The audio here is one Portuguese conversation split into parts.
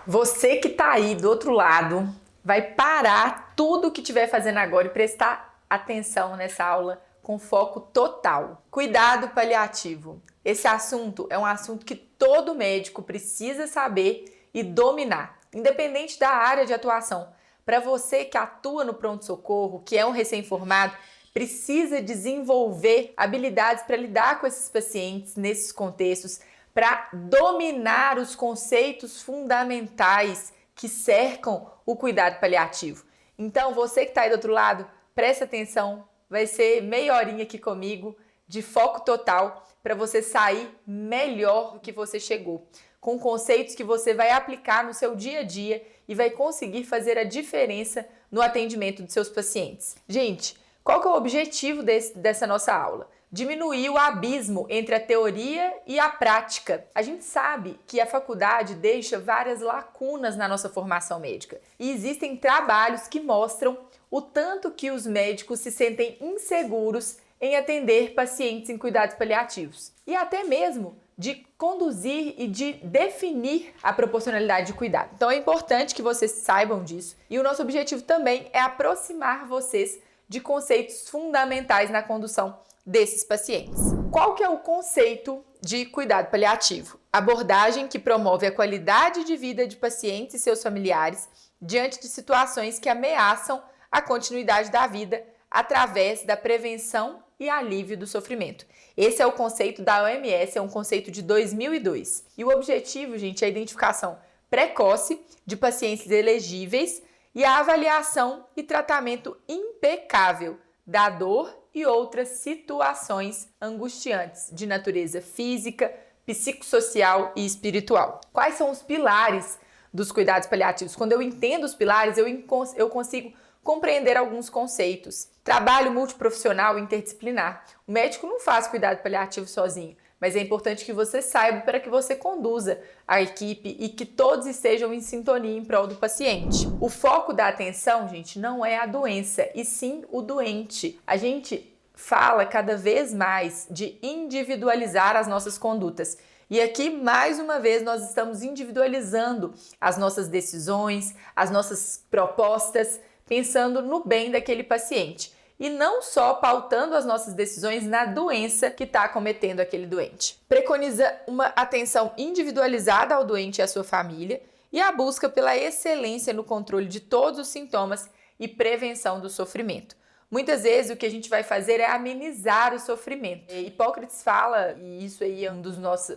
Você que tá aí do outro lado vai parar tudo o que estiver fazendo agora e prestar atenção nessa aula com foco total. Cuidado paliativo. Esse assunto é um assunto que todo médico precisa saber e dominar, independente da área de atuação. Para você que atua no pronto-socorro, que é um recém-formado, precisa desenvolver habilidades para lidar com esses pacientes nesses contextos, para dominar os conceitos fundamentais que cercam o cuidado paliativo. Então, você que está aí do outro lado, presta atenção, vai ser meia horinha aqui comigo, de foco total, para você sair melhor do que você chegou, com conceitos que você vai aplicar no seu dia a dia e vai conseguir fazer a diferença no atendimento dos seus pacientes. Gente, qual que é o objetivo dessa nossa aula? Diminuir o abismo entre a teoria e a prática. A gente sabe que a faculdade deixa várias lacunas na nossa formação médica e existem trabalhos que mostram o tanto que os médicos se sentem inseguros em atender pacientes em cuidados paliativos e até mesmo de conduzir e de definir a proporcionalidade de cuidado. Então é importante que vocês saibam disso e o nosso objetivo também é aproximar vocês de conceitos fundamentais na condução desses pacientes. Qual que é o conceito de cuidado paliativo? Abordagem que promove a qualidade de vida de pacientes e seus familiares diante de situações que ameaçam a continuidade da vida através da prevenção e alívio do sofrimento. Esse é o conceito da OMS, é um conceito de 2002. E o objetivo, gente, é a identificação precoce de pacientes elegíveis e a avaliação e tratamento impecável da dor e outras situações angustiantes de natureza física, psicossocial e espiritual. Quais são os pilares dos cuidados paliativos? Quando eu entendo os pilares, eu consigo compreender alguns conceitos. Trabalho multiprofissional e interdisciplinar. O médico não faz cuidado paliativo sozinho, mas é importante que você saiba para que você conduza a equipe e que todos estejam em sintonia em prol do paciente. O foco da atenção, gente, não é a doença, e sim o doente. A gente fala cada vez mais de individualizar as nossas condutas. E aqui, mais uma vez, nós estamos individualizando as nossas decisões, as nossas propostas, pensando no bem daquele paciente. E não só pautando as nossas decisões na doença que está acometendo aquele doente. Preconiza uma atenção individualizada ao doente e à sua família e a busca pela excelência no controle de todos os sintomas e prevenção do sofrimento. Muitas vezes o que a gente vai fazer é amenizar o sofrimento. Hipócrates fala, e isso aí é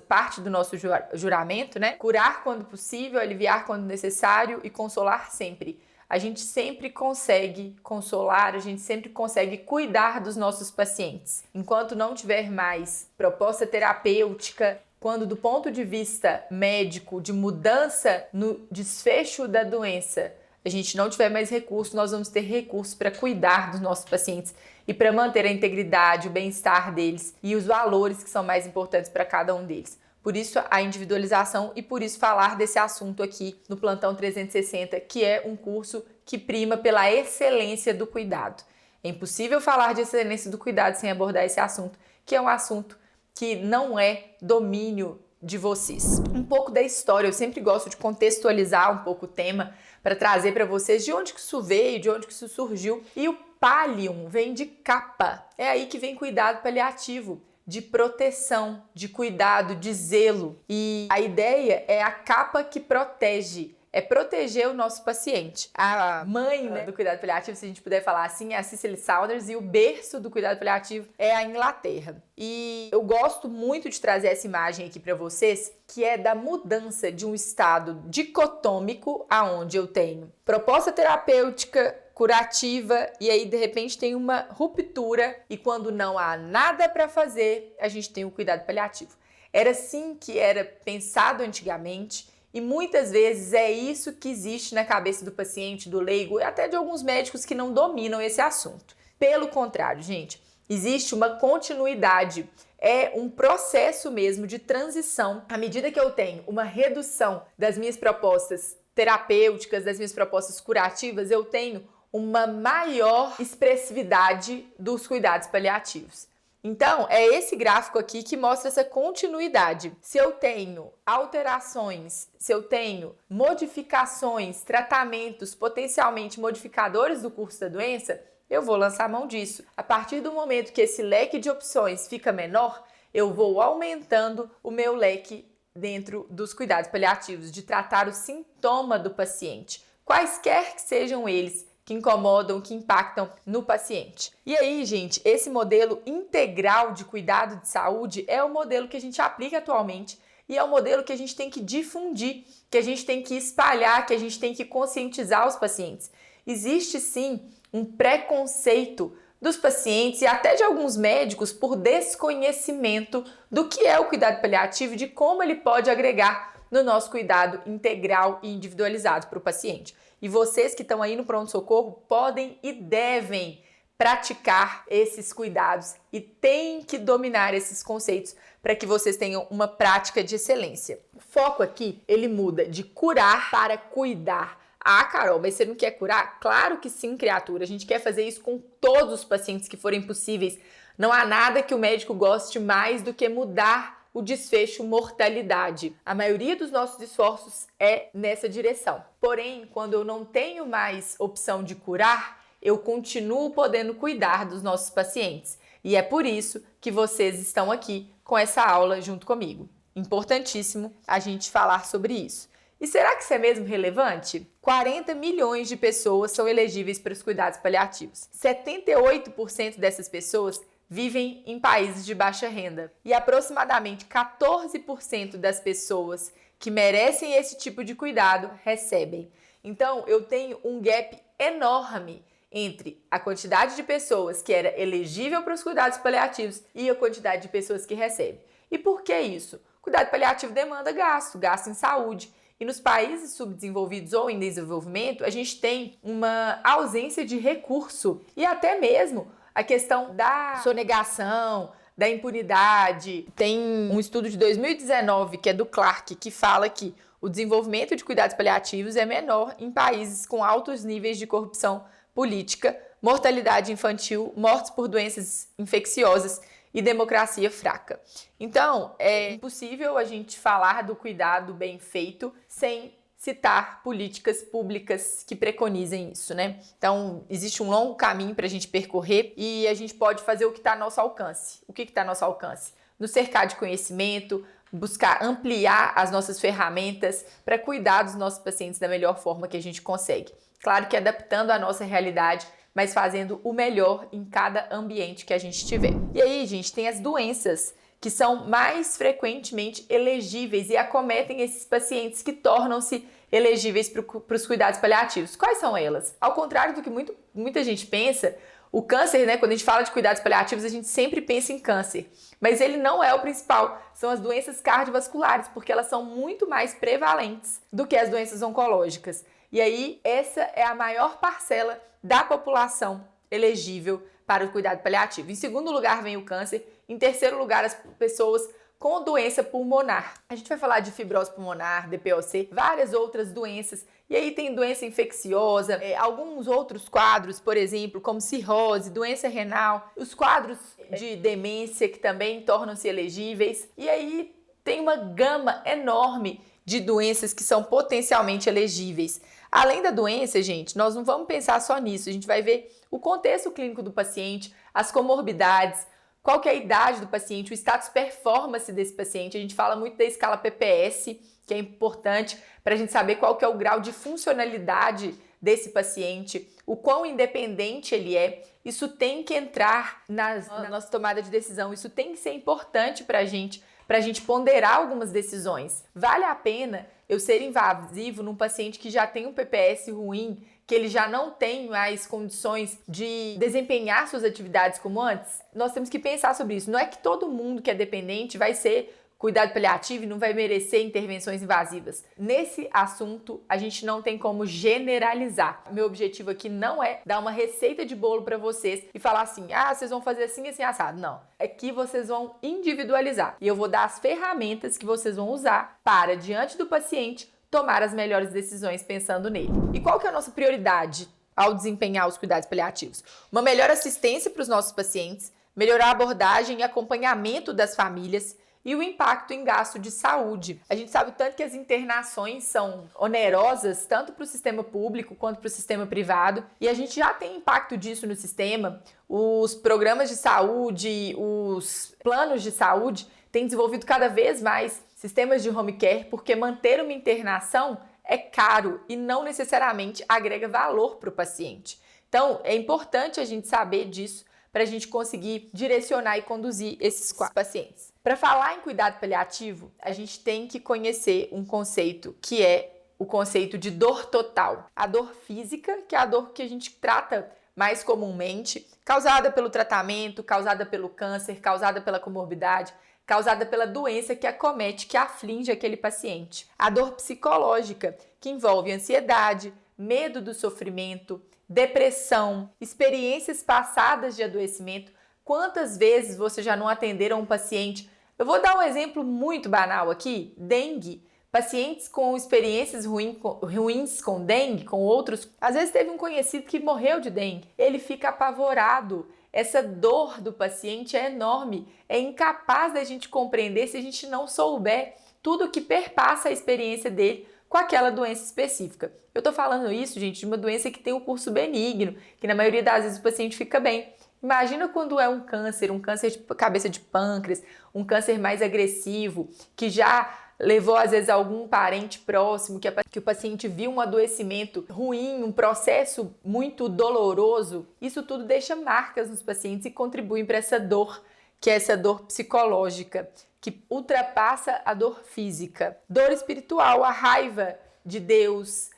parte do nosso juramento, né? Curar quando possível, aliviar quando necessário e consolar sempre. A gente sempre consegue consolar, a gente sempre consegue cuidar dos nossos pacientes. Enquanto não tiver mais proposta terapêutica, quando do ponto de vista médico, de mudança no desfecho da doença, a gente não tiver mais recursos, nós vamos ter recursos para cuidar dos nossos pacientes e para manter a integridade, o bem-estar deles e os valores que são mais importantes para cada um deles. Por isso a individualização e por isso falar desse assunto aqui no Plantão 360, que é um curso que prima pela excelência do cuidado. É impossível falar de excelência do cuidado sem abordar esse assunto, que é um assunto que não é domínio de vocês. Um pouco da história, eu sempre gosto de contextualizar um pouco o tema para trazer para vocês de onde que isso veio, de onde que isso surgiu. E o pallium vem de capa, é aí que vem cuidado paliativo, de proteção, de cuidado, de zelo. E a ideia é a capa que protege, é proteger o nosso paciente. A mãe, né, do cuidado paliativo, se a gente puder falar assim, é a Cicely Saunders, e o berço do cuidado paliativo é a Inglaterra. E eu gosto muito de trazer essa imagem aqui para vocês, que é da mudança de um estado dicotômico, aonde eu tenho proposta terapêutica, curativa, e aí de repente tem uma ruptura, e quando não há nada para fazer, a gente tem o cuidado paliativo. Era assim que era pensado antigamente, e muitas vezes é isso que existe na cabeça do paciente, do leigo, e até de alguns médicos que não dominam esse assunto. Pelo contrário, gente, existe uma continuidade, é um processo mesmo de transição. À medida que eu tenho uma redução das minhas propostas terapêuticas, das minhas propostas curativas, eu tenho uma maior expressividade dos cuidados paliativos. Então, é esse gráfico aqui que mostra essa continuidade. Se eu tenho alterações, se eu tenho modificações, tratamentos potencialmente modificadores do curso da doença, eu vou lançar mão disso. A partir do momento que esse leque de opções fica menor, eu vou aumentando o meu leque dentro dos cuidados paliativos, de tratar o sintoma do paciente, quaisquer que sejam eles, que incomodam, que impactam no paciente. E aí, gente, esse modelo integral de cuidado de saúde é o modelo que a gente aplica atualmente e é o modelo que a gente tem que difundir, que a gente tem que espalhar, que a gente tem que conscientizar os pacientes. Existe sim um preconceito dos pacientes e até de alguns médicos por desconhecimento do que é o cuidado paliativo e de como ele pode agregar no nosso cuidado integral e individualizado para o paciente. E vocês que estão aí no pronto-socorro podem e devem praticar esses cuidados e têm que dominar esses conceitos para que vocês tenham uma prática de excelência. O foco aqui, ele muda de curar para cuidar. Ah, Carol, mas você não quer curar? Claro que sim, criatura. A gente quer fazer isso com todos os pacientes que forem possíveis. Não há nada que o médico goste mais do que mudar o desfecho mortalidade. A maioria dos nossos esforços é nessa direção. Porém, quando eu não tenho mais opção de curar, eu continuo podendo cuidar dos nossos pacientes. E é por isso que vocês estão aqui com essa aula junto comigo. Importantíssimo a gente falar sobre isso. E será que isso é mesmo relevante? 40 milhões de pessoas são elegíveis para os cuidados paliativos. 78% dessas pessoas vivem em países de baixa renda. E aproximadamente 14% das pessoas que merecem esse tipo de cuidado recebem. Então, eu tenho um gap enorme entre a quantidade de pessoas que era elegível para os cuidados paliativos e a quantidade de pessoas que recebem. E por que isso? Cuidado paliativo demanda gasto em saúde. E nos países subdesenvolvidos ou em desenvolvimento, a gente tem uma ausência de recurso e até mesmo a questão da sonegação, da impunidade. Tem um estudo de 2019, que é do Clark, que fala que o desenvolvimento de cuidados paliativos é menor em países com altos níveis de corrupção política, mortalidade infantil, mortes por doenças infecciosas e democracia fraca. Então, é impossível a gente falar do cuidado bem feito sem citar políticas públicas que preconizem isso, né? Então, existe um longo caminho para a gente percorrer e a gente pode fazer o que está ao nosso alcance. O que está ao nosso alcance? Nos cercar de conhecimento, buscar ampliar as nossas ferramentas para cuidar dos nossos pacientes da melhor forma que a gente consegue. Claro que adaptando a nossa realidade, mas fazendo o melhor em cada ambiente que a gente tiver. E aí, gente, tem as doenças que são mais frequentemente elegíveis e acometem esses pacientes que tornam-se elegíveis para os cuidados paliativos. Quais são elas? Ao contrário do que muita gente pensa, o câncer, né, quando a gente fala de cuidados paliativos, a gente sempre pensa em câncer. Mas ele não é o principal, são as doenças cardiovasculares, porque elas são muito mais prevalentes do que as doenças oncológicas. E aí, essa é a maior parcela da população elegível para o cuidado paliativo. Em segundo lugar vem o câncer, em terceiro lugar as pessoas com doença pulmonar. A gente vai falar de fibrose pulmonar, DPOC, várias outras doenças. E aí tem doença infecciosa, alguns outros quadros, por exemplo, como cirrose, doença renal, os quadros de demência que também tornam-se elegíveis. E aí tem uma gama enorme de doenças que são potencialmente elegíveis. Além da doença, gente, nós não vamos pensar só nisso, a gente vai ver o contexto clínico do paciente, as comorbidades, qual que é a idade do paciente, o status performance desse paciente. A gente fala muito da escala PPS, que é importante para a gente saber qual que é o grau de funcionalidade desse paciente, o quão independente ele é. Isso tem que entrar na nossa tomada de decisão, isso tem que ser importante para a gente ponderar algumas decisões. Vale a pena eu ser invasivo num paciente que já tem um PPS ruim, que ele já não tem mais condições de desempenhar suas atividades como antes? Nós temos que pensar sobre isso. Não é que todo mundo que é dependente vai ser cuidado paliativo e não vai merecer intervenções invasivas. Nesse assunto, a gente não tem como generalizar. Meu objetivo aqui não é dar uma receita de bolo para vocês e falar assim, vocês vão fazer assim, assim, assado. Não. É que vocês vão individualizar. E eu vou dar as ferramentas que vocês vão usar para, diante do paciente, tomar as melhores decisões pensando nele. E qual que é a nossa prioridade ao desempenhar os cuidados paliativos? Uma melhor assistência para os nossos pacientes, melhorar a abordagem e acompanhamento das famílias, e o impacto em gasto de saúde. A gente sabe o tanto que as internações são onerosas, tanto para o sistema público quanto para o sistema privado, e a gente já tem impacto disso no sistema. Os programas de saúde, os planos de saúde têm desenvolvido cada vez mais sistemas de home care, porque manter uma internação é caro e não necessariamente agrega valor para o paciente. Então, é importante a gente saber disso para a gente conseguir direcionar e conduzir esses pacientes. Para falar em cuidado paliativo, a gente tem que conhecer um conceito que é o conceito de dor total. A dor física, que é a dor que a gente trata mais comumente, causada pelo tratamento, causada pelo câncer, causada pela comorbidade, causada pela doença que acomete, que aflige aquele paciente. A dor psicológica, que envolve ansiedade, medo do sofrimento, depressão, experiências passadas de adoecimento. Quantas vezes você já não atenderam um paciente? Eu vou dar um exemplo muito banal aqui, dengue. Pacientes com experiências ruins com dengue, com outros, às vezes teve um conhecido que morreu de dengue. Ele fica apavorado. Essa dor do paciente é enorme, é incapaz da gente compreender se a gente não souber tudo que perpassa a experiência dele com aquela doença específica. Eu tô falando isso, gente, de uma doença que tem um curso benigno, que na maioria das vezes o paciente fica bem. Imagina quando é um câncer de cabeça de pâncreas, um câncer mais agressivo, que já levou às vezes algum parente próximo, que o paciente viu um adoecimento ruim, um processo muito doloroso. Isso tudo deixa marcas nos pacientes e contribui para essa dor, que é essa dor psicológica, que ultrapassa a dor física. Dor espiritual, a raiva de Deus,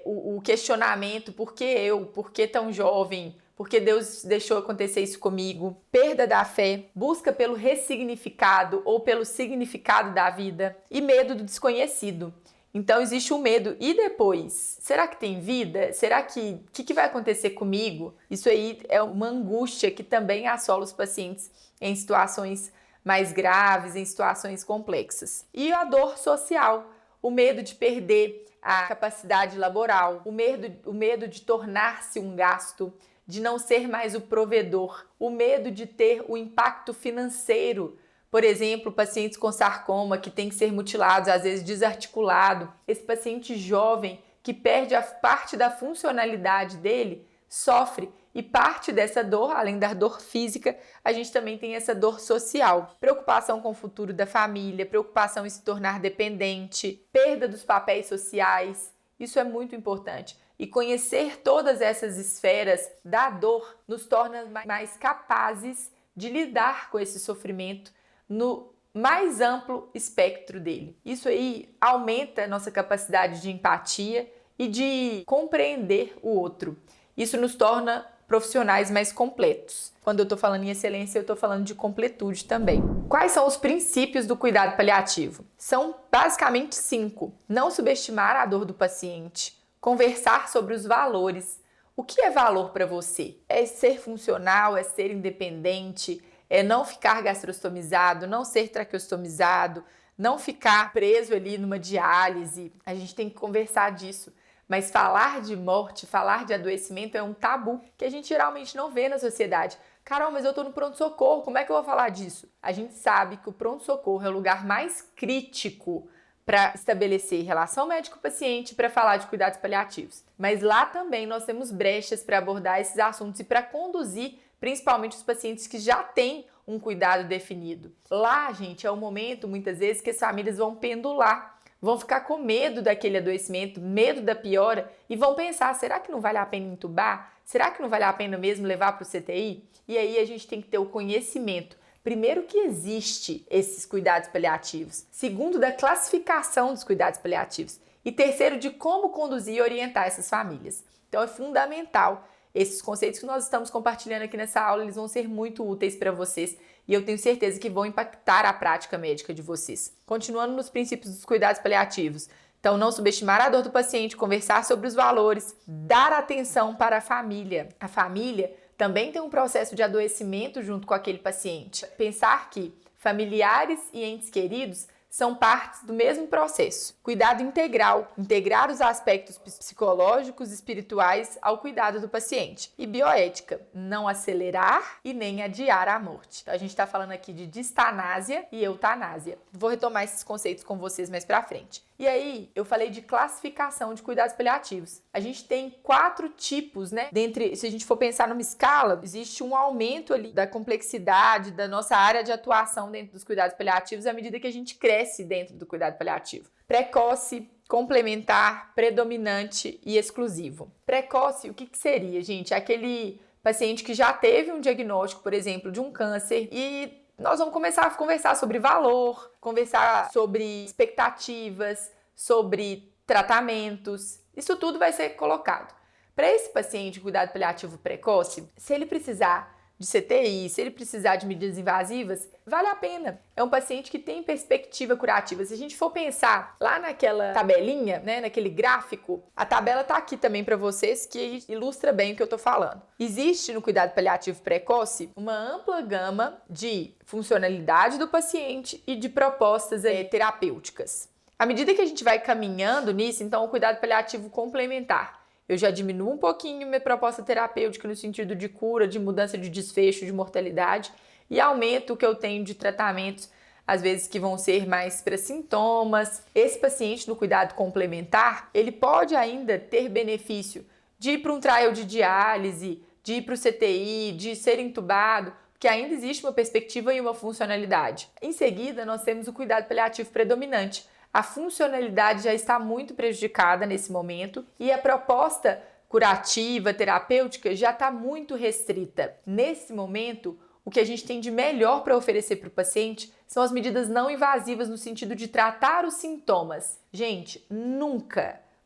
o questionamento, por que eu, por que tão jovem, por que Deus deixou acontecer isso comigo, perda da fé, busca pelo ressignificado ou pelo significado da vida e medo do desconhecido. Então existe o medo. E depois? Será que tem vida? Será que o que vai acontecer comigo? Isso aí é uma angústia que também assola os pacientes em situações mais graves, em situações complexas. E a dor social, o medo de perder a capacidade laboral, o medo de tornar-se um gasto, de não ser mais o provedor, o medo de ter o impacto financeiro. Por exemplo, pacientes com sarcoma que tem que ser mutilados, às vezes desarticulado. Esse paciente jovem que perde a parte da funcionalidade dele, sofre. E parte dessa dor, além da dor física, a gente também tem essa dor social. Preocupação com o futuro da família, preocupação em se tornar dependente, perda dos papéis sociais. Isso é muito importante. E conhecer todas essas esferas da dor nos torna mais capazes de lidar com esse sofrimento no mais amplo espectro dele. Isso aí aumenta a nossa capacidade de empatia e de compreender o outro. Isso nos torna profissionais mais completos. Quando eu estou falando em excelência, eu estou falando de completude também. Quais são os princípios do cuidado paliativo? São basicamente 5. Não subestimar a dor do paciente. Conversar sobre os valores. O que é valor para você? É ser funcional, é ser independente, é não ficar gastrostomizado, não ser traqueostomizado, não ficar preso ali numa diálise. A gente tem que conversar disso. Mas falar de morte, falar de adoecimento é um tabu que a gente geralmente não vê na sociedade. Carol, mas eu tô no pronto-socorro, como é que eu vou falar disso? A gente sabe que o pronto-socorro é o lugar mais crítico para estabelecer relação médico-paciente, para falar de cuidados paliativos. Mas lá também nós temos brechas para abordar esses assuntos e para conduzir principalmente os pacientes que já têm um cuidado definido. Lá, gente, é o momento, muitas vezes, que as famílias vão pendular, vão ficar com medo daquele adoecimento, medo da piora e vão pensar, será que não vale a pena entubar? Será que não vale a pena mesmo levar para o CTI? E aí a gente tem que ter o conhecimento. Primeiro, que existe esses cuidados paliativos. Segundo, da classificação dos cuidados paliativos. E terceiro, de como conduzir e orientar essas famílias. Então é fundamental. Esses conceitos que nós estamos compartilhando aqui nessa aula, eles vão ser muito úteis para vocês e eu tenho certeza que vão impactar a prática médica de vocês. Continuando nos princípios dos cuidados paliativos. Então, não subestimar a dor do paciente, conversar sobre os valores, dar atenção para a família. A família também tem um processo de adoecimento junto com aquele paciente. Pensar que familiares e entes queridos são partes do mesmo processo. Cuidado integral, integrar os aspectos psicológicos e espirituais ao cuidado do paciente. E bioética, não acelerar e nem adiar a morte. Então, a gente está falando aqui de distanásia e eutanásia. Vou retomar esses conceitos com vocês mais pra frente. E aí, eu falei de classificação de cuidados paliativos. A gente tem 4 tipos, né? Se a gente for pensar numa escala, existe um aumento ali da complexidade da nossa área de atuação dentro dos cuidados paliativos à medida que a gente cresce dentro do cuidado paliativo. Precoce, complementar, predominante e exclusivo. Precoce, o que seria, gente? Aquele paciente que já teve um diagnóstico, por exemplo, de um câncer e nós vamos começar a conversar sobre valor, conversar sobre expectativas, sobre tratamentos. Isso tudo vai ser colocado. Para esse paciente, cuidado paliativo precoce, se ele precisar de CTI, se ele precisar de medidas invasivas, vale a pena. É um paciente que tem perspectiva curativa. Se a gente for pensar lá naquela tabelinha, né, naquele gráfico, a tabela tá aqui também para vocês que ilustra bem o que eu tô falando. Existe no cuidado paliativo precoce uma ampla gama de funcionalidade do paciente e de propostas terapêuticas. À medida que a gente vai caminhando nisso, então o cuidado paliativo complementar. Eu já diminuo um pouquinho minha proposta terapêutica no sentido de cura, de mudança de desfecho, de mortalidade e aumento o que eu tenho de tratamentos, às vezes que vão ser mais para sintomas. Esse paciente no cuidado complementar, ele pode ainda ter benefício de ir para um trial de diálise, de ir para o CTI, de ser entubado, porque ainda existe uma perspectiva e uma funcionalidade. Em seguida, nós temos o cuidado paliativo predominante. A funcionalidade já está muito prejudicada nesse momento e a proposta curativa, terapêutica já está muito restrita. Nesse momento, o que a gente tem de melhor para oferecer para o paciente são as medidas não invasivas no sentido de tratar os sintomas. Gente,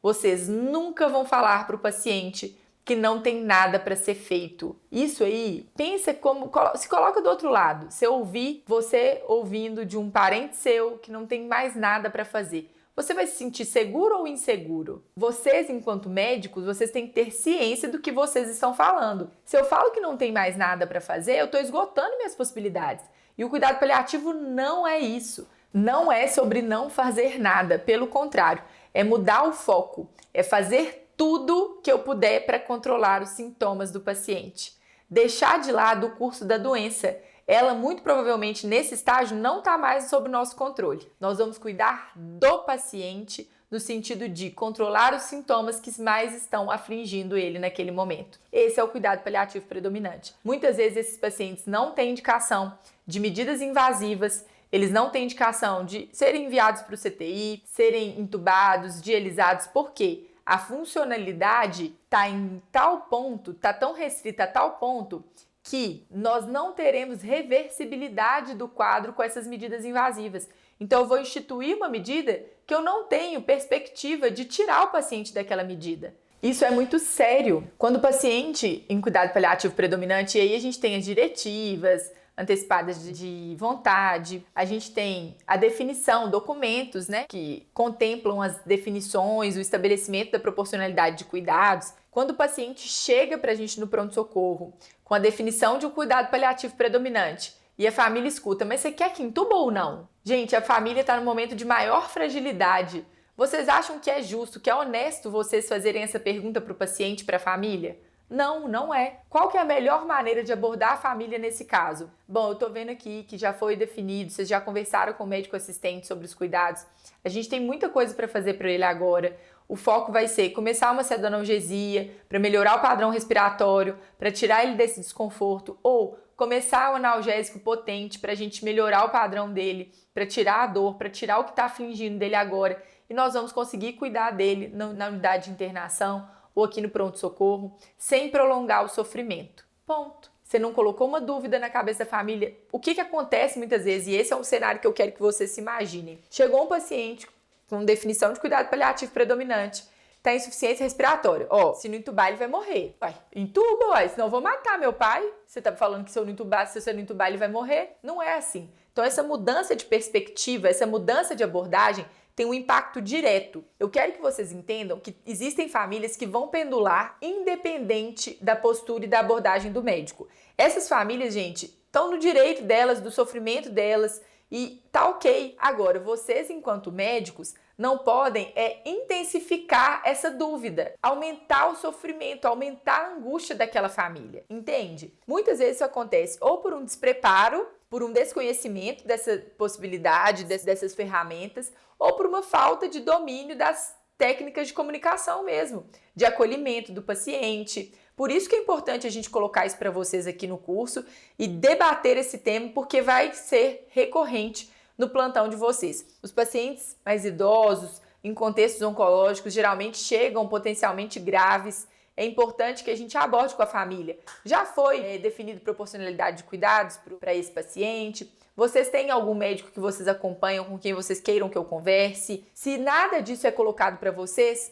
vocês nunca vão falar para o paciente que não tem nada para ser feito. Isso aí, pensa como, se coloca do outro lado. Se eu ouvir você ouvindo de um parente seu que não tem mais nada para fazer, você vai se sentir seguro ou inseguro? Vocês, enquanto médicos, vocês têm que ter ciência do que vocês estão falando. Se eu falo que não tem mais nada para fazer, eu estou esgotando minhas possibilidades. E o cuidado paliativo não é isso. Não é sobre não fazer nada. Pelo contrário, é mudar o foco. É fazer tudo que eu puder para controlar os sintomas do paciente. Deixar de lado o curso da doença. Ela, muito provavelmente, nesse estágio, não está mais sob nosso controle. Nós vamos cuidar do paciente no sentido de controlar os sintomas que mais estão afligindo ele naquele momento. Esse é o cuidado paliativo predominante. Muitas vezes esses pacientes não têm indicação de medidas invasivas, eles não têm indicação de serem enviados para o CTI, serem entubados, dialisados. Por quê? A funcionalidade está em tal ponto, está tão restrita a tal ponto que nós não teremos reversibilidade do quadro com essas medidas invasivas. Então eu vou instituir uma medida que eu não tenho perspectiva de tirar o paciente daquela medida. Isso é muito sério. Quando o paciente em cuidado paliativo predominante, e aí a gente tem as diretivas antecipadas de vontade, a gente tem a definição, documentos, né, que contemplam as definições, o estabelecimento da proporcionalidade de cuidados. Quando o paciente chega para a gente no pronto-socorro com a definição de um cuidado paliativo predominante e a família escuta, mas você quer que entuba ou não? Gente, a família está no momento de maior fragilidade. Vocês acham que é justo, que é honesto vocês fazerem essa pergunta para o paciente, para a família? Não, não é. Qual que é a melhor maneira de abordar a família nesse caso? Bom, eu tô vendo aqui que já foi definido, vocês já conversaram com o médico assistente sobre os cuidados. A gente tem muita coisa para fazer para ele agora. O foco vai ser começar uma sedonalgesia para melhorar o padrão respiratório, para tirar ele desse desconforto, ou começar o analgésico potente para a gente melhorar o padrão dele, para tirar a dor, para tirar o que está afligindo dele agora. E nós vamos conseguir cuidar dele na unidade de internação ou aqui no pronto-socorro, sem prolongar o sofrimento. Ponto. Você não colocou uma dúvida na cabeça da família. O que acontece muitas vezes, e esse é um cenário que eu quero que vocês se imaginem. Chegou um paciente com definição de cuidado paliativo predominante, tá em insuficiência respiratória. Se não entubar, ele vai morrer. Entuba, senão eu vou matar meu pai. Você tá falando que se eu não entubar, ele vai morrer? Não é assim. Então, essa mudança de perspectiva, essa mudança de abordagem tem um impacto direto. Eu quero que vocês entendam que existem famílias que vão pendular independente da postura e da abordagem do médico. Essas famílias, gente, estão no direito delas, do sofrimento delas e tá ok. Agora, vocês, enquanto médicos, não podem intensificar essa dúvida, aumentar o sofrimento, aumentar a angústia daquela família, entende? Muitas vezes isso acontece ou por um despreparo, por um desconhecimento dessa possibilidade, dessas ferramentas, ou por uma falta de domínio das técnicas de comunicação mesmo, de acolhimento do paciente. Por isso que é importante a gente colocar isso para vocês aqui no curso e debater esse tema, porque vai ser recorrente no plantão de vocês. Os pacientes mais idosos, em contextos oncológicos, geralmente chegam potencialmente graves. É importante que a gente aborde com a família. Já foi definido proporcionalidade de cuidados para esse paciente? Vocês têm algum médico que vocês acompanham, com quem vocês queiram que eu converse? Se nada disso é colocado para vocês,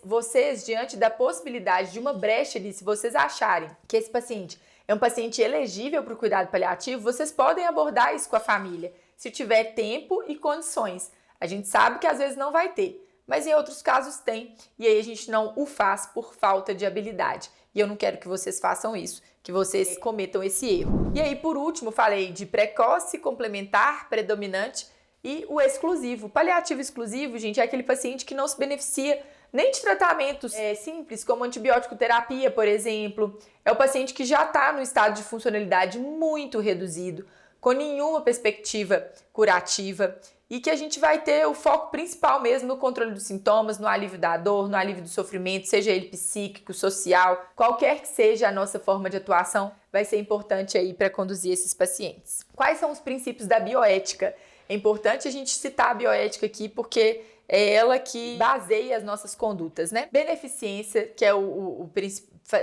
diante da possibilidade de uma brecha ali, se vocês acharem que esse paciente é um paciente elegível para o cuidado paliativo, vocês podem abordar isso com a família, se tiver tempo e condições. A gente sabe que às vezes não vai ter, mas em outros casos tem, e aí a gente não o faz por falta de habilidade. E eu não quero que vocês façam isso, que vocês cometam esse erro. E aí, por último, falei de precoce, complementar, predominante e o exclusivo. O paliativo exclusivo, gente, é aquele paciente que não se beneficia nem de tratamentos simples, como antibiótico terapia, por exemplo. É o paciente que já está no estado de funcionalidade muito reduzido, com nenhuma perspectiva curativa, e que a gente vai ter o foco principal mesmo no controle dos sintomas, no alívio da dor, no alívio do sofrimento, seja ele psíquico, social, qualquer que seja a nossa forma de atuação, vai ser importante aí para conduzir esses pacientes. Quais são os princípios da bioética? É importante a gente citar a bioética aqui, porque é ela que baseia as nossas condutas, né? Beneficência, que é o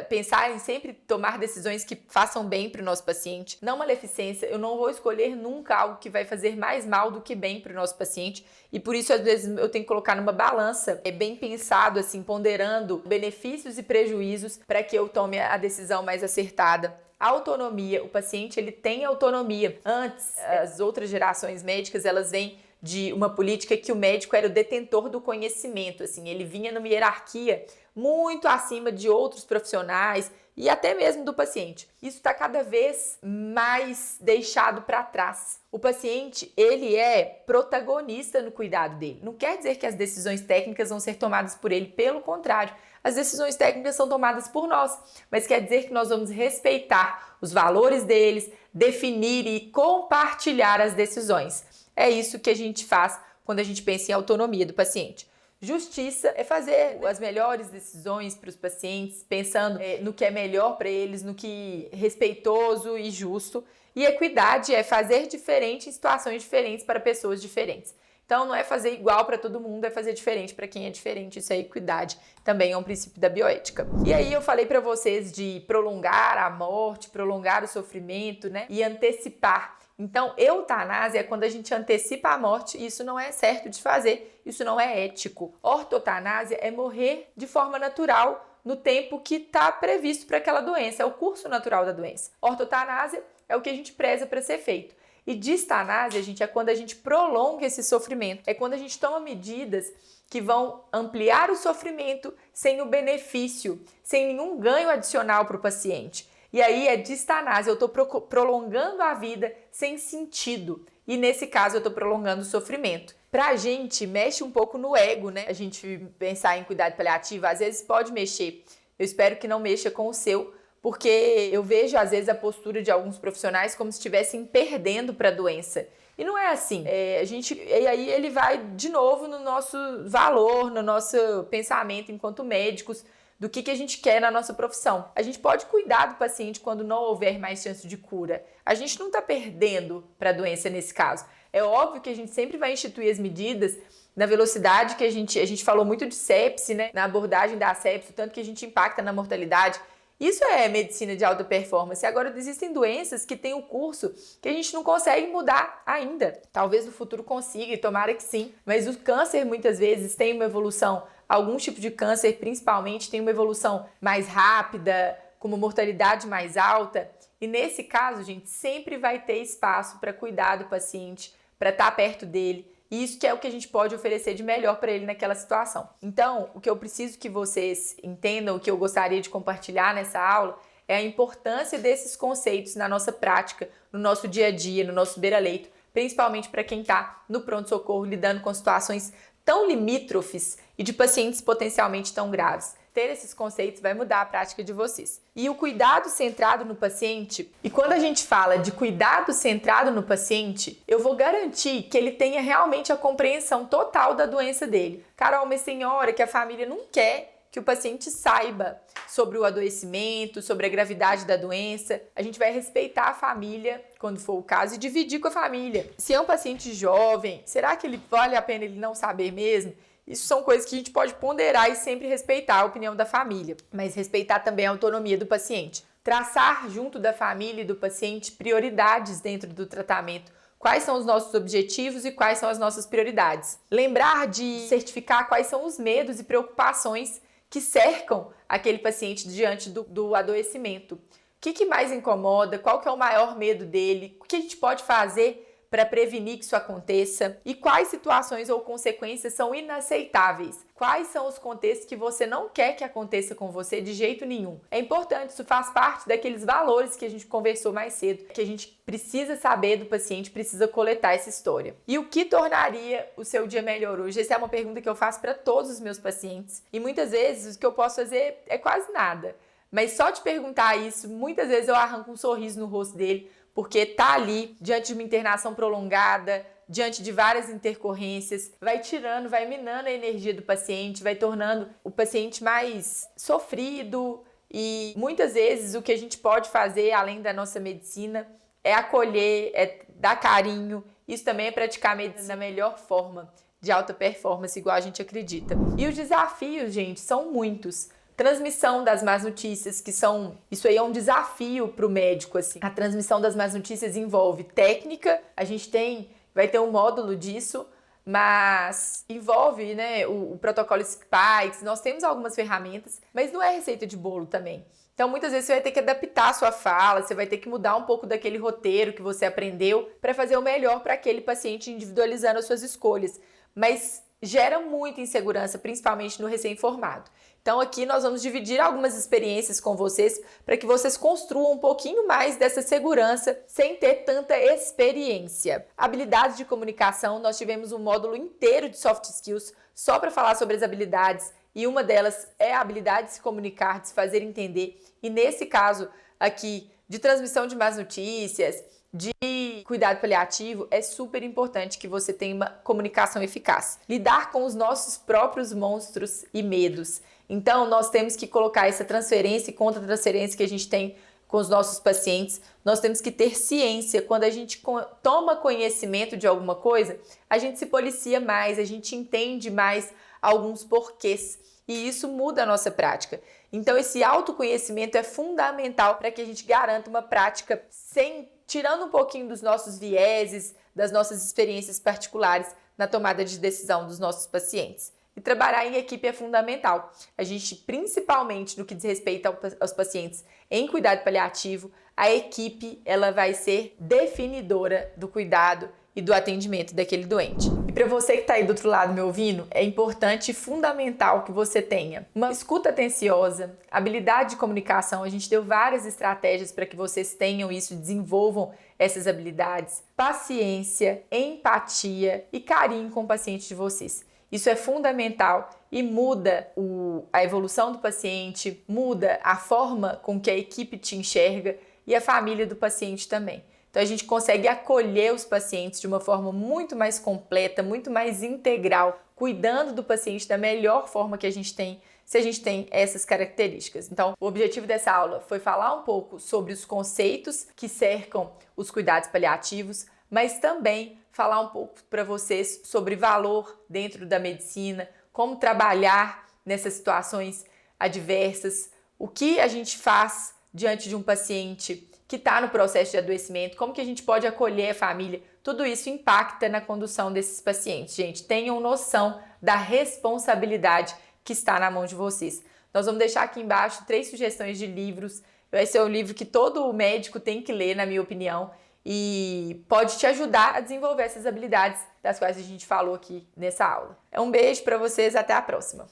pensar em sempre tomar decisões que façam bem para o nosso paciente. Não maleficência, eu não vou escolher nunca algo que vai fazer mais mal do que bem para o nosso paciente, e por isso às vezes eu tenho que colocar numa balança, bem pensado assim, ponderando benefícios e prejuízos para que eu tome a decisão mais acertada. Autonomia, o paciente ele tem autonomia. Antes, as outras gerações médicas, elas vêm de uma política que o médico era o detentor do conhecimento, assim, ele vinha numa hierarquia muito acima de outros profissionais e até mesmo do paciente. Isso está cada vez mais deixado para trás. O paciente, ele é protagonista no cuidado dele. Não quer dizer que as decisões técnicas vão ser tomadas por ele, pelo contrário. As decisões técnicas são tomadas por nós, mas quer dizer que nós vamos respeitar os valores deles, definir e compartilhar as decisões. É isso que a gente faz quando a gente pensa em autonomia do paciente. Justiça é fazer as melhores decisões para os pacientes, pensando no que é melhor para eles, no que é respeitoso e justo. E equidade é fazer diferente em situações diferentes para pessoas diferentes. Então, não é fazer igual para todo mundo, é fazer diferente para quem é diferente. Isso é equidade, também é um princípio da bioética. E aí eu falei para vocês de prolongar a morte, prolongar o sofrimento, né? E antecipar. Então, eutanásia é quando a gente antecipa a morte, e isso não é certo de fazer, isso não é ético. Ortotanásia é morrer de forma natural no tempo que está previsto para aquela doença, é o curso natural da doença. Ortotanásia é o que a gente preza para ser feito. E distanásia, gente, é quando a gente prolonga esse sofrimento, é quando a gente toma medidas que vão ampliar o sofrimento sem o benefício, sem nenhum ganho adicional para o paciente. E aí é distanásia, eu estou prolongando a vida sem sentido. E nesse caso eu estou prolongando o sofrimento. Pra gente, mexe um pouco no ego, né? A gente pensar em cuidado paliativo, às vezes pode mexer. Eu espero que não mexa com o seu, porque eu vejo às vezes a postura de alguns profissionais como se estivessem perdendo para a doença. E não é assim. E aí ele vai de novo no nosso valor, no nosso pensamento enquanto médicos, do que a gente quer na nossa profissão. A gente pode cuidar do paciente quando não houver mais chance de cura. A gente não está perdendo para a doença nesse caso. É óbvio que a gente sempre vai instituir as medidas na velocidade que a gente falou muito de sepse, né? Na abordagem da sepse, o tanto que a gente impacta na mortalidade. Isso é medicina de alta performance. Agora, existem doenças que têm um curso que a gente não consegue mudar ainda. Talvez no futuro consiga, e tomara que sim. Mas o câncer, muitas vezes, tem uma evolução. Algum tipo de câncer, principalmente, tem uma evolução mais rápida, com uma mortalidade mais alta. E nesse caso, gente, sempre vai ter espaço para cuidar do paciente, para estar perto dele. E isso que é o que a gente pode oferecer de melhor para ele naquela situação. Então, o que eu preciso que vocês entendam, o que eu gostaria de compartilhar nessa aula, é a importância desses conceitos na nossa prática, no nosso dia a dia, no nosso beira-leito, principalmente para quem está no pronto-socorro lidando com situações tão limítrofes e de pacientes potencialmente tão graves. Ter esses conceitos vai mudar a prática de vocês. E o cuidado centrado no paciente, e quando a gente fala de cuidado centrado no paciente, eu vou garantir que ele tenha realmente a compreensão total da doença dele. Carol, mas tem hora que a família não quer que o paciente saiba sobre o adoecimento, sobre a gravidade da doença. A gente vai respeitar a família, quando for o caso, e dividir com a família. Se é um paciente jovem, será que vale a pena ele não saber mesmo? Isso são coisas que a gente pode ponderar e sempre respeitar a opinião da família, mas respeitar também a autonomia do paciente. Traçar junto da família e do paciente prioridades dentro do tratamento. Quais são os nossos objetivos e quais são as nossas prioridades. Lembrar de certificar quais são os medos e preocupações que cercam aquele paciente diante do adoecimento. O que mais incomoda? Qual que é o maior medo dele? O que a gente pode fazer para prevenir que isso aconteça? E quais situações ou consequências são inaceitáveis? Quais são os contextos que você não quer que aconteça com você de jeito nenhum? É importante, isso faz parte daqueles valores que a gente conversou mais cedo, que a gente precisa saber do paciente, precisa coletar essa história. E o que tornaria o seu dia melhor hoje? Essa é uma pergunta que eu faço para todos os meus pacientes. E muitas vezes o que eu posso fazer é quase nada. Mas só de perguntar isso, muitas vezes eu arranco um sorriso no rosto dele, porque tá ali, diante de uma internação prolongada, diante de várias intercorrências, vai tirando, vai minando a energia do paciente, vai tornando o paciente mais sofrido. E muitas vezes o que a gente pode fazer, além da nossa medicina, é acolher, é dar carinho. Isso também é praticar a medicina da melhor forma, de alta performance, igual a gente acredita. E os desafios, gente, são muitos. Transmissão das más notícias, isso aí é um desafio para o médico, assim. A transmissão das más notícias envolve técnica, a gente vai ter um módulo disso, mas envolve, né, o protocolo Spikes, nós temos algumas ferramentas, mas não é receita de bolo também. Então, muitas vezes você vai ter que adaptar a sua fala, você vai ter que mudar um pouco daquele roteiro que você aprendeu para fazer o melhor para aquele paciente, individualizando as suas escolhas. Mas gera muita insegurança, principalmente no recém-formado. Então aqui nós vamos dividir algumas experiências com vocês para que vocês construam um pouquinho mais dessa segurança sem ter tanta experiência. Habilidades de comunicação, nós tivemos um módulo inteiro de soft skills só para falar sobre as habilidades e uma delas é a habilidade de se comunicar, de se fazer entender. E nesse caso aqui de transmissão de más notícias, de cuidado paliativo, é super importante que você tenha uma comunicação eficaz. Lidar com os nossos próprios monstros e medos. Então, nós temos que colocar essa transferência e contra-transferência que a gente tem com os nossos pacientes. Nós temos que ter ciência. Quando a gente toma conhecimento de alguma coisa, a gente se policia mais, a gente entende mais alguns porquês. E isso muda a nossa prática. Então, esse autoconhecimento é fundamental para que a gente garanta uma prática tirando um pouquinho dos nossos vieses, das nossas experiências particulares na tomada de decisão dos nossos pacientes. E trabalhar em equipe é fundamental. A gente, principalmente no que diz respeito aos pacientes em cuidado paliativo, a equipe ela vai ser definidora do cuidado e do atendimento daquele doente. E para você que está aí do outro lado me ouvindo, é importante e fundamental que você tenha uma escuta atenciosa, habilidade de comunicação. A gente deu várias estratégias para que vocês tenham isso, desenvolvam essas habilidades, paciência, empatia e carinho com o paciente de vocês. Isso é fundamental e muda a evolução do paciente, muda a forma com que a equipe te enxerga e a família do paciente também. Então a gente consegue acolher os pacientes de uma forma muito mais completa, muito mais integral, cuidando do paciente da melhor forma que a gente tem, se a gente tem essas características. Então, o objetivo dessa aula foi falar um pouco sobre os conceitos que cercam os cuidados paliativos, mas também falar um pouco para vocês sobre valor dentro da medicina, como trabalhar nessas situações adversas, o que a gente faz diante de um paciente que está no processo de adoecimento, como que a gente pode acolher a família. Tudo isso impacta na condução desses pacientes. Gente, tenham noção da responsabilidade que está na mão de vocês. Nós vamos deixar aqui embaixo 3 sugestões de livros. Esse é o livro que todo médico tem que ler, na minha opinião, e pode te ajudar a desenvolver essas habilidades das quais a gente falou aqui nessa aula. Um beijo para vocês, até a próxima!